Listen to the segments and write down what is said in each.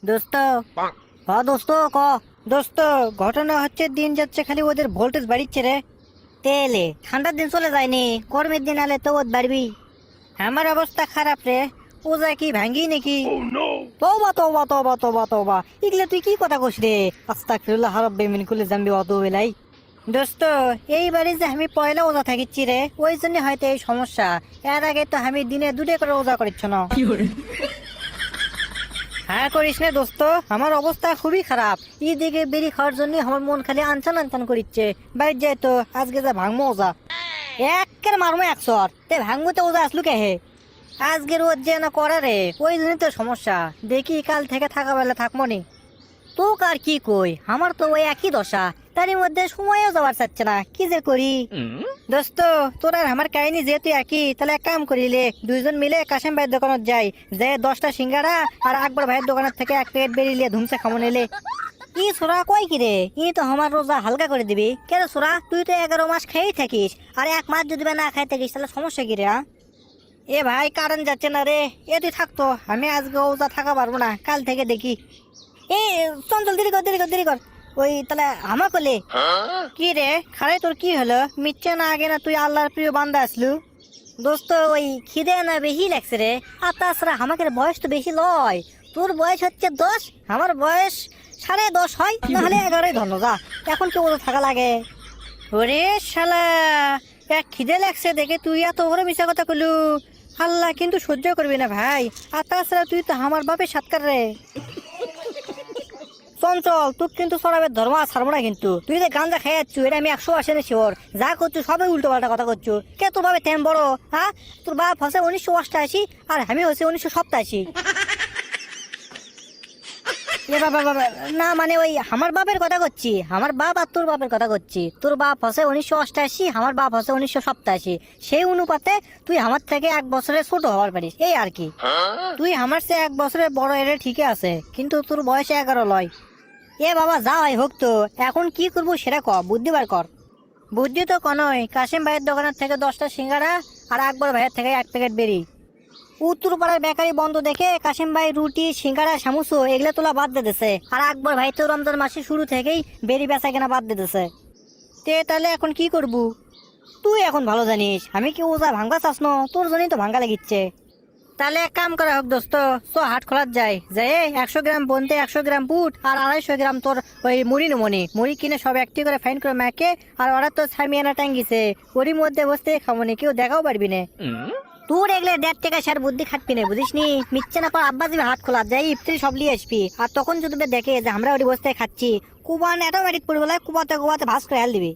দোস্ত দোস্ত ক দোস্ত, ঘটনা হচ্ছে দিন যাচ্ছে খালি ওদের ভোল্টেজ বাড়িচ্ছে রে। তেলে ঠান্ডার দিন চলে যায়নি, গরমের দিন আলে তো ওদ বাড়বি। আমার অবস্থা খারাপ রে। ওজা কি ভাঙ্গি নাকি? তওবা তওবা তওবা তওবা তওবা, এগুলা তুই কি কথা কস রে? আস্তাগফিরুল্লাহ রাব্বি মিন কুল্লি যামবি ওয়া আতুবু ইলাইহি। দোস্ত, এইবারে যে আমি পয়লা ওজা থাকিচ্ছি রে, ওই জন্য হয়তো এই সমস্যা। এর আগে তো আমি দিনে দুটো করে ওজা করিচ্ছ না। হ্যাঁ করিস না দোস্ত, আমার অবস্থা খুবই খারাপ। এদিকে বেরি খাওয়ার জন্য আমার মন খালি আনচান আনচান করিচ্ছে। বাইর যায় তো আজকে যা ভাঙবো ওজা, একের মারমো 100। তে ভাঙবো তো ওজা আসলু কে হে? আজকে রোজ যে না করা রে, ওই জন্যই তো সমস্যা। দেখি কাল থেকে থাকা বেলা থাকবো নি। তোক আর কি কই, আমার তো ওই একই দশা। তারই মধ্যে সময়ও যাওয়ার চাচ্ছে না, কি যে করি। দোস্ত, তোর আর আমার কাহিনী যেহেতু একই, তাহলে এক কাম করিলে দুইজন মিলে কাশেম ভাইয়ের দোকানত যাই, যে 10টা সিঙ্গারা আর আকবর ভাইয়ের দোকানের থেকে এক প্লেট বেরিয়ে ধুমসে খামো নিলে। ই সোরা কয় কি রে, ই তো আমার রোজা হালকা করে দিবি। কেন সোরা, তুই তো 11 মাস খেয়েই থাকিস, আর 1 মাস যদি না খাই থাকিস তাহলে সমস্যা কি রে? এ ভাই কারেন্ট যাচ্ছে না রে, এ তুই থাকতো, আমি আজকে ওজা থাকা পারবো না, কাল থেকে দেখি। এ চঞ্চল, দেরি কর দেরি কর দেরি কর। ওই তাহলে আমা কলে কি রে খারে, তোর কি হলো? মিচ্ছে না আগে না তুই আল্লাহর প্রিয় বান্দা আসলু। দোস্ত, ওই খিদে না বেশি লাগছে রে। আর তাছাড়া আমাকে বয়স তো বেশি লয়। তোর বয়স হচ্ছে 10, আমার বয়স 10.5 হয়, নাহলে 11 ধন্য যা। এখন কি ওদের থাকা লাগে? ওরে শালা, এক খিদে লাগছে দেখে তুই এত বড় মিশা কথা কলু। আল্লাহ কিন্তু সহ্য করবি না ভাই। আর তাছাড়া তুই তো আমার বাপের সাতকার রে। চঞ্চল, তুই কিন্তু সরাবের ধর্ম ছাড়বো না কিন্তু। তুই যে গাঞ্জা খাই যাচ্ছু, এটা আমি 100% শিওর। যা করছু সবাই উল্টো পাল্টা কথা করছু। কে তোর ভাবে তেম বড়? হ্যাঁ, তোর বাপ হচ্ছে 1988 আর আমি হচ্ছে 1987। এ বাবা বাবা, না মানে ওই আমার বাপের কথা করছি। আমার বাপ আর তোর বাপের কথা করছি। তোর বাপ হচ্ছে 1988, আমার বাপ হচ্ছে 1987। সেই অনুপাতে তুই আমার থেকে 1 বছরের ছোট হওয়ার পারিস, এই আর কি। তুই আমার চেয়ে 1 বছরের বড়, এটা ঠিকই আছে, কিন্তু তোর বয়স 11 লয়। এ বাবা যা হয় হোক, তো এখন কি করবো সেটা ক, বুদ্ধি বার কর। বুদ্ধি তো কনই, কাশিম ভাইয়ের দোকানের থেকে 10টা সিঙ্গারা আর আকবর ভাইয়ের থেকে 1 প্যাকেট বেরি। উত্তরপাড়ার বেকারি বন্ধ দেখে কাশিম ভাই রুটি সিঙ্গারা সামুসো এগুলো তোলা বাদ দিতেছে, আর আকবর ভাই তো রমজান মাসের শুরু থেকেই বেরি বেচা কেনা বাদ দিতেছে। তে তাহলে এখন কি করবো? তুই এখন ভালো জানিস আমি কি ওজা ভাঙ্গা চাস না, তোর জন্যই তো ভাঙ্গা লাগিচ্ছে। তাহলে এক কাম করা হোক দোস্ত, তো হাট খোলার যায়, যে 100 গ্রাম বনতে 100 গ্রাম বুট আর 250 গ্রাম তোর ওই মুড়ি কিনে সব একটি করে ফাইন করে ম্যাকে, আর ওরা তো ছামিয়ানা টাঙ্গিছে, ওরই মধ্যে বসতে খামনি, কেউ দেখাও পারবি না। তোর এগুলো 1.5 টাকা সার বুদ্ধি খাটবি না, বুঝিস নি? মিচ্ছে না পর আব্বা যাবে হাট খোলা যাই, ইফতারি সব নিয়ে আসবি, আর তখন যদি দেখে যে আমরা ওই বসতে খাচ্ছি, কুবান অটোমেটিক পড়বে, কুবাতে কুবাতে ভাস করে হেল দিবি।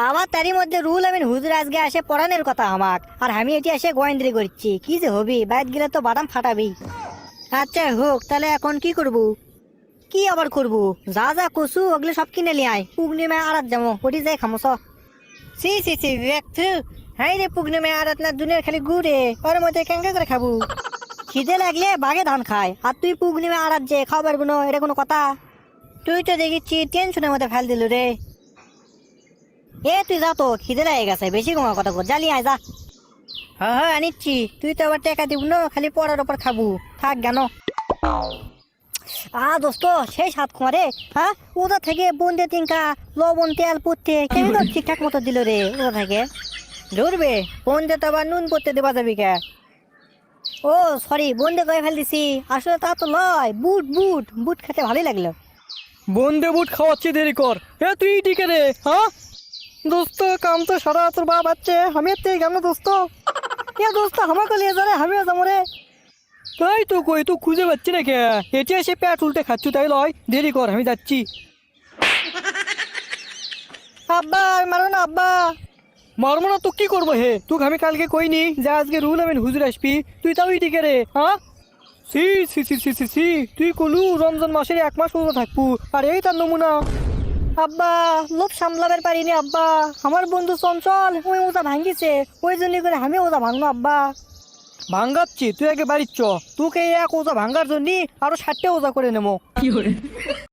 আবার তারই মধ্যে রুল আমিন হুজুর আজকে আসে পড়ানোর কথা আমাক, আর আমি এটি এসে গোয়েন্দ্রি করছি, কি যে হবি, বাইরে গেলে তো বাদাম ফাটাবি। আচ্ছা হোক, তাহলে এখন কি করবো? কি আবার করবো, যা যা কসু ওগুলো সব কিনে নিয়ে আয়, পূর্ণিমা আড়াত যাবো, ওটি যাই খামোস। সি সি সি দেখছু, হাই রে পূর্ণিমা আড়াত না দুনিয়ার খালি গুড়ে, ওর মধ্যে কেঙ্কা করে খাবো? খিদে লাগলে বাঘে ধান খায়, আর তুই পূর্ণিমা আড়াত যে খাওয়া পারবো না, এটা কোনো কথা? তুই তো দেখিচ্ছি টেনশনের মধ্যে ফেল দিল রে। এ তুই যা, তো খিদে লাগে গেছে, বেশি কমা কথা কর, জ্বালিয়ে আয় যা। হ্যাঁ হ্যাঁ আনিচ্ছি, তুই তো আবার টাকা দিব না, খালি পড়ার ওপর খাবো, থাক জ্ঞান। দোস্ত সেই সাত কুমারে, হ্যাঁ ওটা থেকে বন্দে তিনকা লবণ তেল পুঁততে কেমন ঠিকঠাক মতো দিল রে ওটা থেকে। ধরবে বন্দে তো আবার নুন পড়তে দেওয়া যাবি কে? ও সরি, বন্দে করে ফেল দিছি, আসলে তা তো লয়, বুট বুট বুট খেতে ভালোই লাগলো। বন্দে বুট খাওয়াচ্ছি, দেরি কর। এ তুই টিকে রে, হ্যাঁ দোস্ত, কাম তো সারা তোর বাপ আছে, আমি এর থেকে কেমন দোস্ত? এ দোস্ত আমাকে নিয়ে যা রে, আমিও যাবো রে। তাই তো কই, তো খুঁজে পাচ্ছি না কে? এটি এসে পেট উল্টে খাচ্ছু, তাই লয়, দেরি কর, আমি যাচ্ছি। আব্বা মারো না আব্বা। মারবো না তো কি করবো হে? তোকে আমি কালকে কইনি যে আজকে রুল আমিন হুজুর আসবি, তুই তাও টিকে রে, হ্যাঁ? সি সি সি সি সি সি, তুই কলু রমজান মাসের 1 মাস রোজা থাকবো, আর এই তার নমুনা। আব্বা লোভ সামলাবার পারিনি আব্বা, আমার বন্ধু চঞ্চল ওই ওটা ভাঙ্গিছে, ওই জন্য করে আমি ওটা ভাঙলো আব্বা। ভাঙ্গাচ্ছি, তুই আগে বাড়ির চ, তোকে এক ওজা ভাঙ্গার জন্য আরো 60টা ওজা করে নেবো।